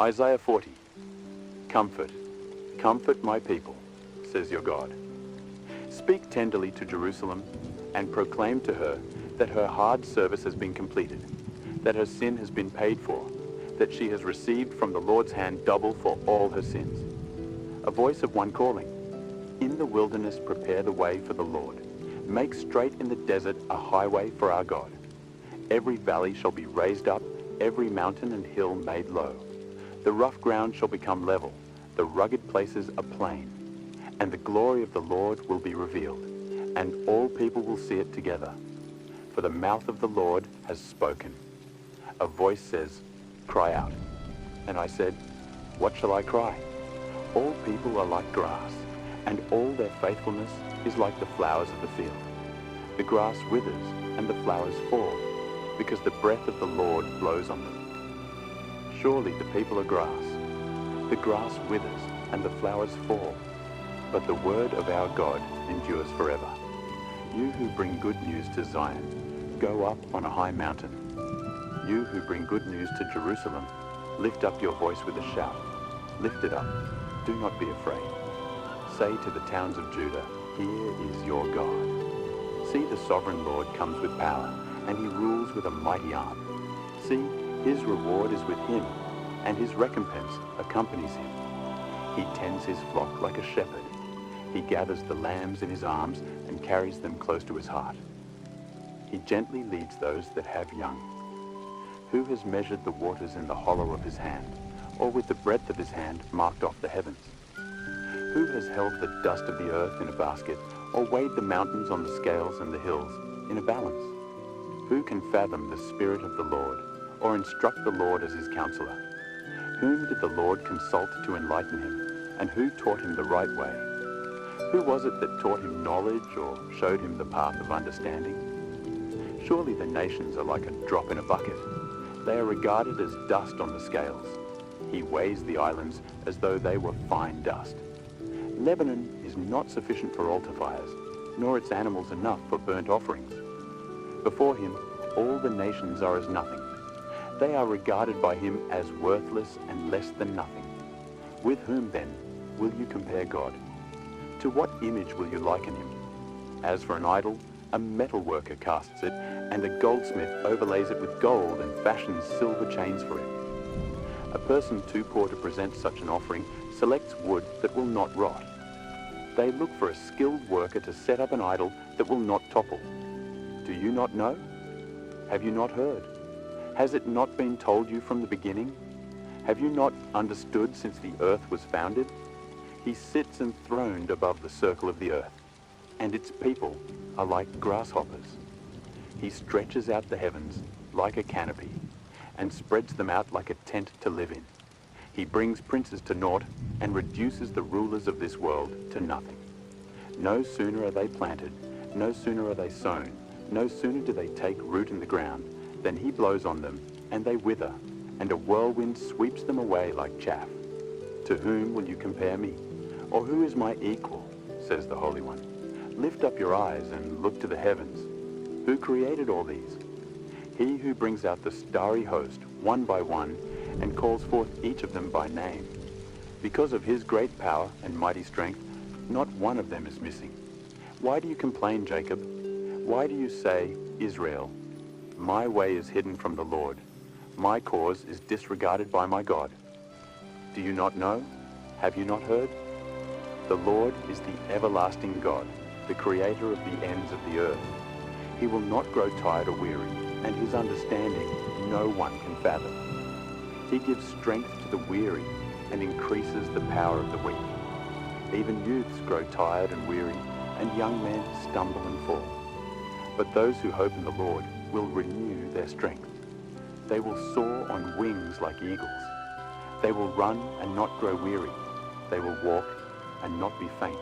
Isaiah 40. Comfort, comfort my people, says your God. Speak tenderly to Jerusalem and proclaim to her that her hard service has been completed, that her sin has been paid for, that she has received from the Lord's hand double for all her sins. A voice of one calling, in the wilderness prepare the way for the Lord. Make straight in the desert a highway for our God. Every valley shall be raised up, every mountain and hill made low. The rough ground shall become level, the rugged places a plain. And the glory of the Lord will be revealed, and all people will see it together. For the mouth of the Lord has spoken. A voice says, cry out. And I said, what shall I cry? All people are like grass, and all their faithfulness is like the flowers of the field. The grass withers, and the flowers fall, because the breath of the Lord blows on them. Surely the people are grass. The grass withers, and the flowers fall, but the word of our God endures forever. You who bring good news to Zion, go up on a high mountain. You who bring good news to Jerusalem, lift up your voice with a shout. Lift it up. Do not be afraid. Say to the towns of Judah, here is your God. See, the sovereign Lord comes with power, and he rules with a mighty arm. See, his reward is with him, and his recompense accompanies him. He tends his flock like a shepherd. He gathers the lambs in his arms and carries them close to his heart. He gently leads those that have young. Who has measured the waters in the hollow of his hand, or with the breadth of his hand marked off the heavens? Who has held the dust of the earth in a basket, or weighed the mountains on the scales and the hills in a balance? Who can fathom the Spirit of the Lord, or instruct the Lord as his counselor? Whom did the Lord consult to enlighten him, and who taught him the right way? Who was it that taught him knowledge or showed him the path of understanding? Surely the nations are like a drop in a bucket. They are regarded as dust on the scales. He weighs the islands as though they were fine dust. Lebanon is not sufficient for altar fires, nor its animals enough for burnt offerings. Before him, all the nations are as nothing. They are regarded by him as worthless and less than nothing. With whom, then, will you compare God? To what image will you liken him? As for an idol, a metal worker casts it, and a goldsmith overlays it with gold and fashions silver chains for it. A person too poor to present such an offering selects wood that will not rot. They look for a skilled worker to set up an idol that will not topple. Do you not know? Have you not heard? Has it not been told you from the beginning? Have you not understood since the earth was founded? He sits enthroned above the circle of the earth, and its people are like grasshoppers. He stretches out the heavens like a canopy, and spreads them out like a tent to live in. He brings princes to naught, and reduces the rulers of this world to nothing. No sooner are they planted, no sooner are they sown, no sooner do they take root in the ground, than he blows on them, and they wither, and a whirlwind sweeps them away like chaff. To whom will you compare me? Or who is my equal, says the Holy One? Lift up your eyes and look to the heavens. Who created all these? He who brings out the starry host, one by one, and calls forth each of them by name. Because of his great power and mighty strength, not one of them is missing. Why do you complain, Jacob? Why do you say, Israel, my way is hidden from the Lord. My cause is disregarded by my God. Do you not know? Have you not heard? The Lord is the everlasting God, the creator of the ends of the earth. He will not grow tired or weary, and his understanding no one can fathom. He gives strength to the weary and increases the power of the weak. Even youths grow tired and weary, and young men stumble and fall. But those who hope in the Lord will renew their strength. They will soar on wings like eagles. They will run and not grow weary. They will walk and not be faint.